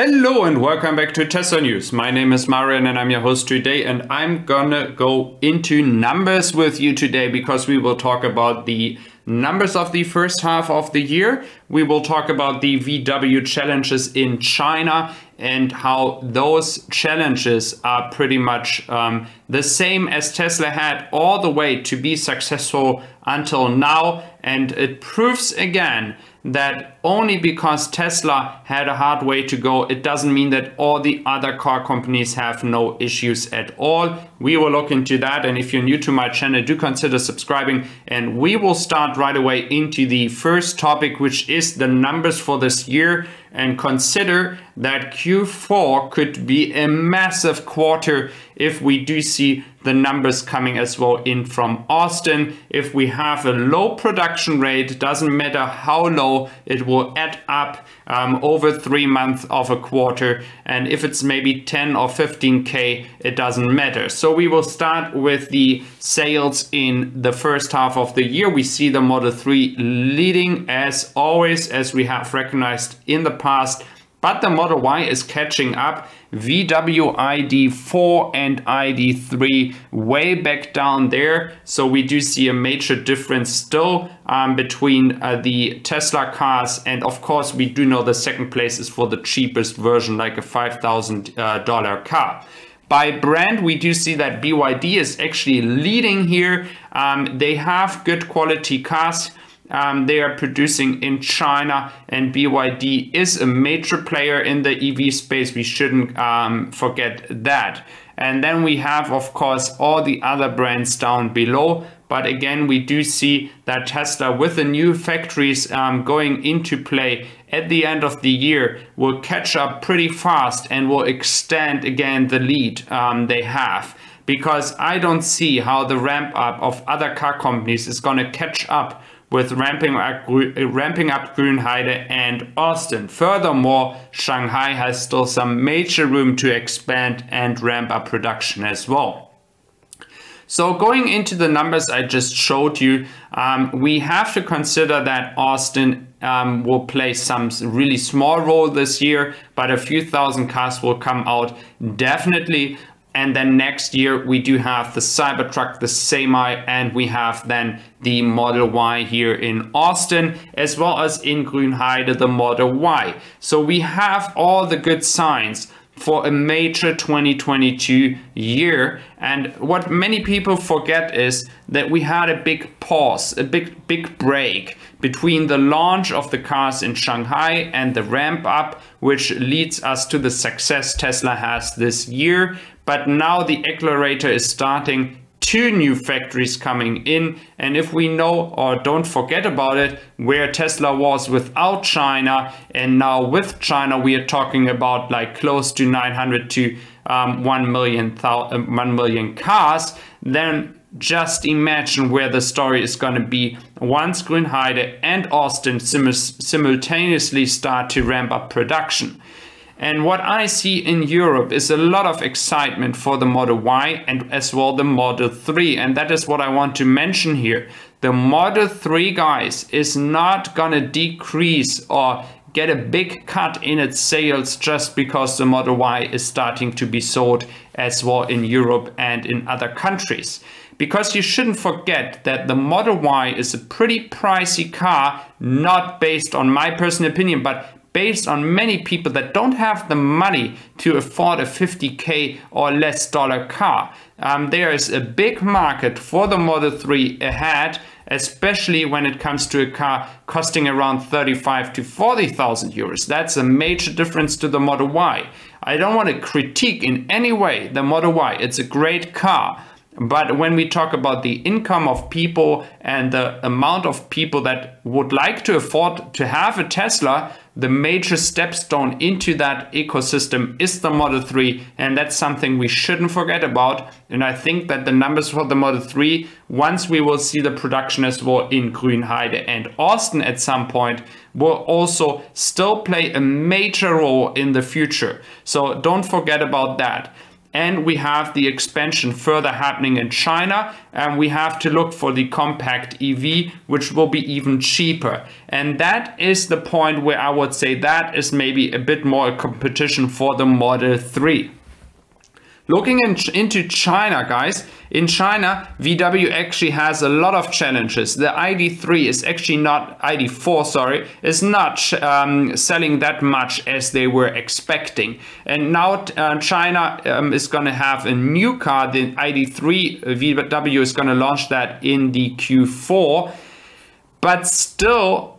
Hello and welcome back to Teslanews. My name is Marian and I'm your host today, and I'm gonna go into numbers with you today because we will talk about the numbers of the first half of the year. We will talk about the VW challenges in China and how those challenges are pretty much the same as Tesla had all the way to be successful until now. And it proves again that only because Tesla had a hard way to go, it doesn't mean that all the other car companies have no issues at all. We will look into that, and if you're new to my channel, do consider subscribing, and we will start right away into the first topic, which is the numbers for this year. And consider that Q4 could be a massive quarter if we do see the numbers coming as well in from Austin. If we have a low production rate, doesn't matter how low, it will add up over 3 months of a quarter. And if it's maybe 10 or 15K, it doesn't matter. So we will start with the sales in the first half of the year. We see the Model 3 leading as always, as we have recognized in the past, but the Model Y is catching up. VW ID4 and ID3 way back down there. So we do see a major difference still between the Tesla cars. And of course, we do know the second place is for the cheapest version, like a $5,000 car. By brand, we do see that BYD is actually leading here. They have good quality cars. They are producing in China, and BYD is a major player in the EV space. We shouldn't forget that. And then we have, of course, all the other brands down below. But again, we do see that Tesla, with the new factories going into play at the end of the year, will catch up pretty fast and will extend again the lead they have. Because I don't see how the ramp up of other car companies is going to catch up with ramping up Grünheide and Austin. Furthermore, Shanghai has still some major room to expand and ramp up production as well. So going into the numbers I just showed you, we have to consider that Austin will play some really small role this year, but a few thousand cars will come out definitely. And then next year we do have the Cybertruck, the Semi, and we have then the Model Y here in Austin, as well as in Grünheide, the Model Y. So we have all the good signs for a major 2022 year. And what many people forget is that we had a big pause, a big break between the launch of the cars in Shanghai and the ramp up, which leads us to the success Tesla has this year. But now the accelerator is starting, 2 new factories coming in. And if we know, or don't forget about it, where Tesla was without China, and now with China, we are talking about like close to 900 to 1 million cars, then just imagine where the story is going to be once Grünheide and Austin simultaneously start to ramp up production. And what I see in Europe is a lot of excitement for the Model Y and as well the Model 3. And that is what I want to mention here. The Model 3, guys, is not going to decrease or get a big cut in its sales just because the Model Y is starting to be sold as well in Europe and in other countries. Because you shouldn't forget that the Model Y is a pretty pricey car, not based on my personal opinion, but based on many people that don't have the money to afford a 50K or less dollar car. There is a big market for the Model 3 ahead, especially when it comes to a car costing around 35 to 40,000 euros. That's a major difference to the Model Y. I don't want to critique in any way the Model Y. It's a great car. But when we talk about the income of people and the amount of people that would like to afford to have a Tesla, the major stepstone into that ecosystem is the Model 3, and that's something we shouldn't forget about. And I think that the numbers for the Model 3, once we will see the production as well in Grünheide and Austin at some point, will also still play a major role in the future. So don't forget about that. and we have the expansion further happening in China, and we have to look for the compact EV, which will be even cheaper. And that is the point where I would say that is maybe a bit more a competition for the Model 3. Looking into China, guys, in China, VW actually has a lot of challenges. The ID.4, is not selling that much as they were expecting. And now China is going to have a new car, the ID.3. VW is going to launch that in the Q4. But still,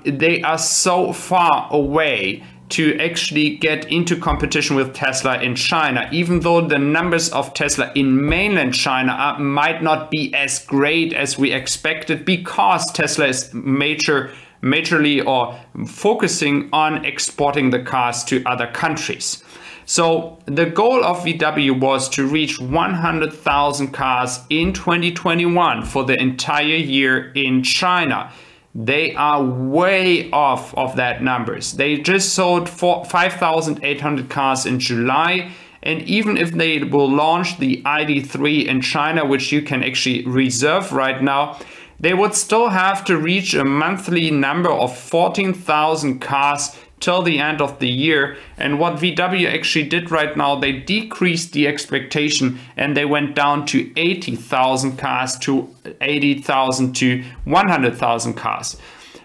they are so far away to actually get into competition with Tesla in China, even though the numbers of Tesla in mainland China might not be as great as we expected, because Tesla is majorly or focusing on exporting the cars to other countries. So the goal of VW was to reach 100,000 cars in 2021 for the entire year in China. They are way off of that numbers. They just sold 5,800 cars in July. And even if they will launch the ID.3 in China, which you can actually reserve right now, they would still have to reach a monthly number of 14,000 cars till the end of the year. And what VW actually did right now, they decreased the expectation and they went down to 80,000 cars to 80,000 to 100,000 cars.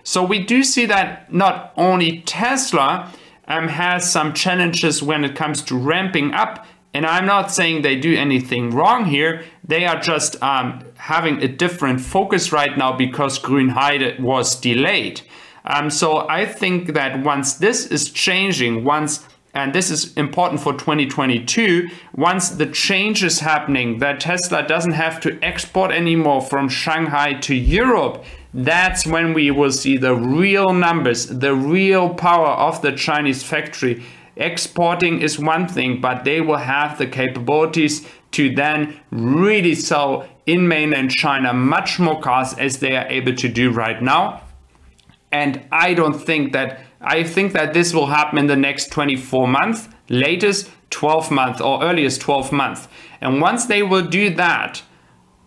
So we do see that not only Tesla has some challenges when it comes to ramping up, and I'm not saying they do anything wrong here. They are just having a different focus right now because Grünheide was delayed. So I think that once this is changing, and this is important for 2022, once the change is happening, that Tesla doesn't have to export anymore from Shanghai to Europe, that's when we will see the real numbers, the real power of the Chinese factory. Exporting is one thing, but they will have the capabilities to then really sell in mainland China much more cars as they are able to do right now. And I think that this will happen in the next 24 months, latest 12 months or earliest 12 months. And once they will do that,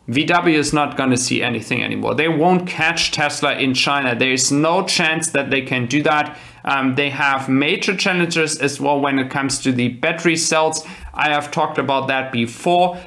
VW is not going to see anything anymore. They won't catch Tesla in China. There is no chance that they can do that. They have major challenges as well when it comes to the battery cells. I have talked about that before.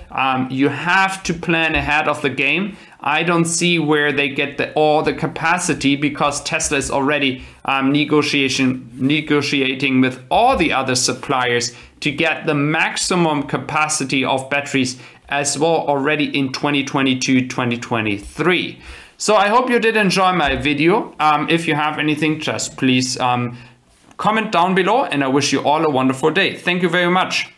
You have to plan ahead of the game. I don't see where they get all the capacity, because Tesla is already negotiating with all the other suppliers to get the maximum capacity of batteries as well already in 2022, 2023. So I hope you did enjoy my video. If you have anything, just please comment down below, and I wish you all a wonderful day. Thank you very much.